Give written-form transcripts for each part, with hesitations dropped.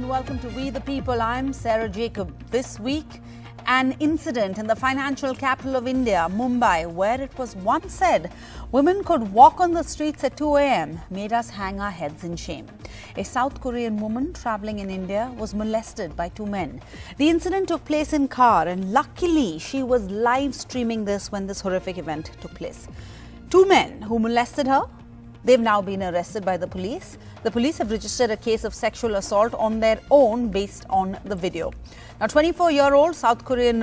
and welcome to We the People. I'm Sarah Jacob. This week, an incident in the financial capital of India, Mumbai, where it was once said women could walk on the streets at 2 a.m. made us hang our heads in shame. A South Korean woman traveling in India was molested by two men. The incident took place in car, and luckily she was live streaming this when this horrific event took place. Two men who molested her, they've now been arrested by the police. The police have registered a case of sexual assault on their own based on the video. Now, 24-year-old South Korean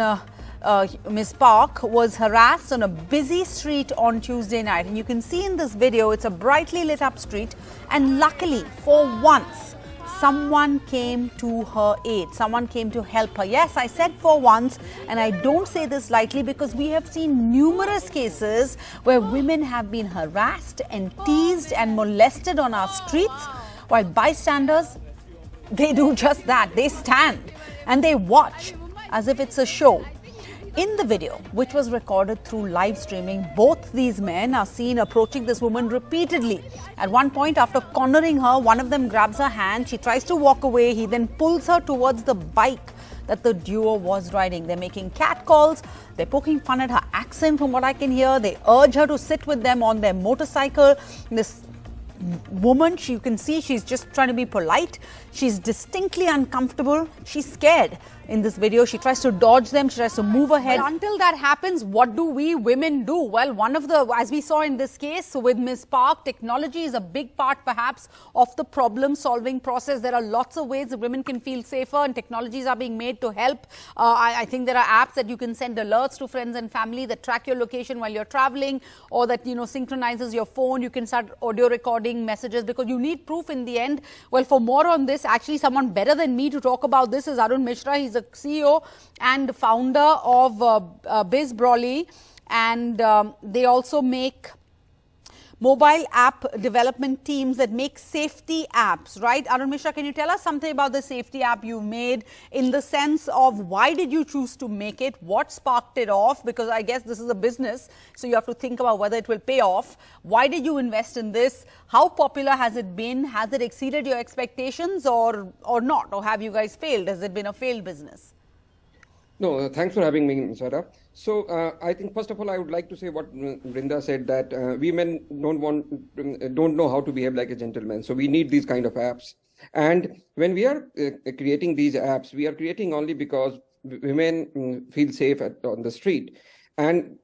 Ms. Park was harassed on a busy street on Tuesday night. And you can see in this video, it's a brightly lit up street. And luckily, for once, someone came to her aid. Someone came to help her. Yes, I said for once, and I don't say this lightly because we have seen numerous cases where women have been harassed and teased and molested on our streets, while bystanders, they do just that. They stand and they watch as if it's a show. In the video, which was recorded through live streaming, both these men are seen approaching this woman repeatedly. At one point, after cornering her, one of them grabs her hand. She tries to walk away. He then pulls her towards the bike that the duo was riding. They're making catcalls. They're poking fun at her accent from what I can hear. They urge her to sit with them on their motorcycle. This woman, you can see she's just trying to be polite. She's distinctly uncomfortable. She's scared. In this video, she tries to dodge them. She tries to move ahead. But until that happens, what do we women do? Well, one of the, as we saw in this case with Ms. Park, technology is a big part perhaps of the problem-solving process. There are lots of ways that women can feel safer, and technologies are being made to help. I think there are apps that you can send alerts to friends and family that track your location while you're traveling, or that, synchronizes your phone. You can start audio recording messages because you need proof in the end. Well, for more on this, actually someone better than me to talk about this is Arun Mishra. He's the CEO and founder of Bizbrolly, and they also make mobile app development teams that make safety apps, right? Arun Mishra, can you tell us something about the safety app you made, in the sense of why did you choose to make it? What sparked it off? Because I guess this is a business, so you have to think about whether it will pay off. Why did you invest in this? How popular has it been? Has it exceeded your expectations or not? Or have you guys failed? Has it been a failed business? No, thanks for having me, Sarah. So I think first of all, I would like to say what Brinda said, that women don't know how to behave like a gentleman. So we need these kind of apps. And when we are creating these apps, we are creating only because women feel safe on the street. And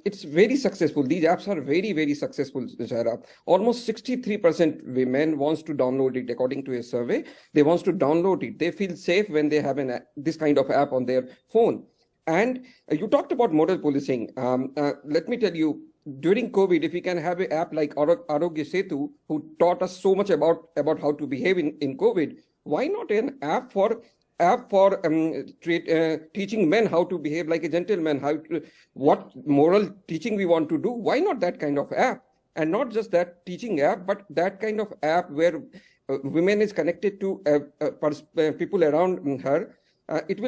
it's very successful. These apps are very, very successful, Sarah. Almost 63% women wants to download it, according to a survey. They wants to download it. They feel safe when they have this kind of app on their phone. And you talked about model policing. Let me tell you, during COVID, if we can have an app like Arogya Setu, who taught us so much about how to behave in COVID, why not an app for teaching men how to behave like a gentleman, what moral teaching we want to do? Why not that kind of app? And not just that teaching app, but that kind of app where women is connected to people around her. It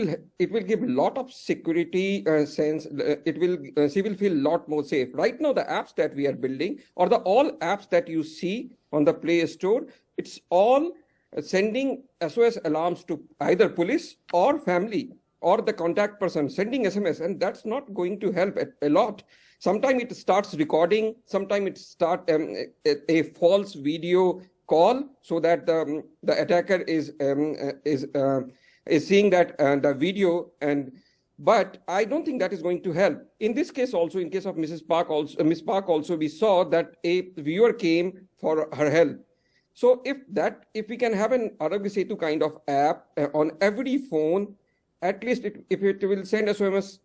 will give a lot of security sense. She will feel a lot more safe. Right now, the apps that we are building, or all apps that you see on the Play Store, it's all sending SOS alarms to either police or family or the contact person, sending SMS, and that's not going to help a lot. Sometimes it starts recording, sometimes it starts a false video call, so that the attacker is seeing that the video, but I don't think that is going to help. In this case also, in case of Ms. Park also, we saw that a viewer came for her help. So if we can have an Arogya Setu kind of app on every phone, at least if it will send SOS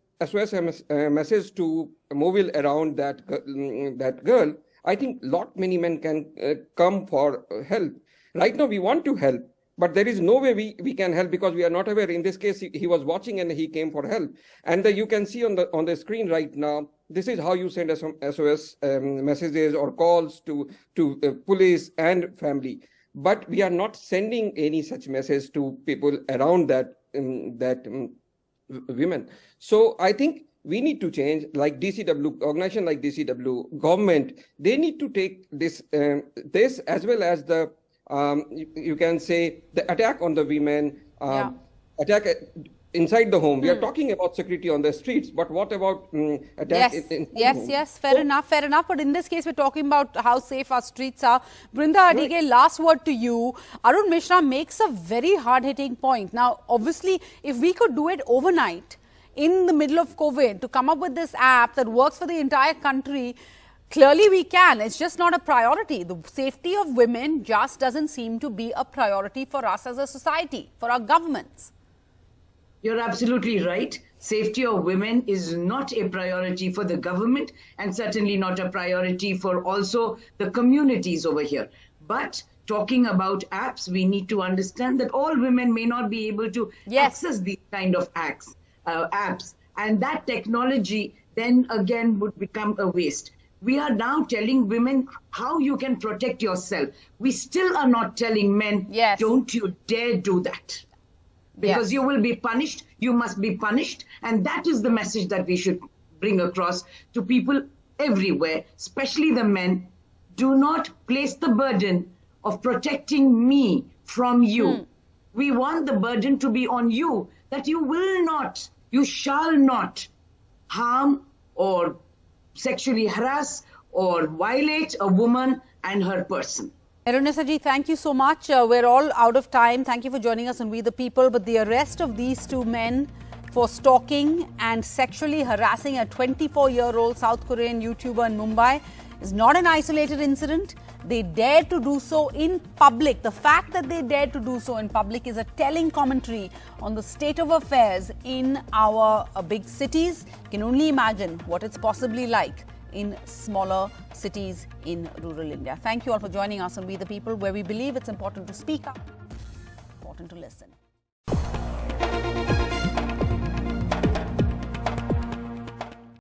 message to mobile around that girl, I think many men can come for help. Right now we want to help, but there is no way we can help because we are not aware. In this case, he was watching and he came for help. And you can see on the screen right now, this is how you send SOS messages or calls to police and family. But we are not sending any such message to people around that women. So I think we need to change, like DCW, organization like DCW, government, they need to take this as well as the you can say the attack on the women, Yeah. attack inside the home. We are talking about security on the streets, but what about attack Yes, in yes, home? yes, fair enough. But in this case, we're talking about how safe our streets are. Brinda Adige, last word to you. Arun Mishra makes a very hard-hitting point. Now, obviously, if we could do it overnight, in the middle of COVID, to come up with this app that works for the entire country, clearly we can. It's just not a priority. The safety of women just doesn't seem to be a priority for us as a society, for our governments. You're absolutely right. Safety of women is not a priority for the government and certainly not a priority for also the communities over here. But talking about apps, we need to understand that all women may not be able to access these kind of apps. And that technology then again would become a waste. We are now telling women how you can protect yourself. We still are not telling men, don't you dare do that. Because you will be punished, you must be punished. And that is the message that we should bring across to people everywhere, especially the men. Do not place the burden of protecting me from you. We want the burden to be on you, that you will not, you shall not harm or sexually harass or violate a woman and her person. Arun ji, thank you so much. We're all out of time. Thank you for joining us on We the People. But the arrest of these two men for stalking and sexually harassing a 24-year-old South Korean YouTuber in Mumbai is not an isolated incident. They dared to do so in public. The fact that they dared to do so in public is a telling commentary on the state of affairs in our big cities. You can only imagine what it's possibly like in smaller cities in rural India. Thank you all for joining us on We the People, where we believe it's important to speak up, important to listen.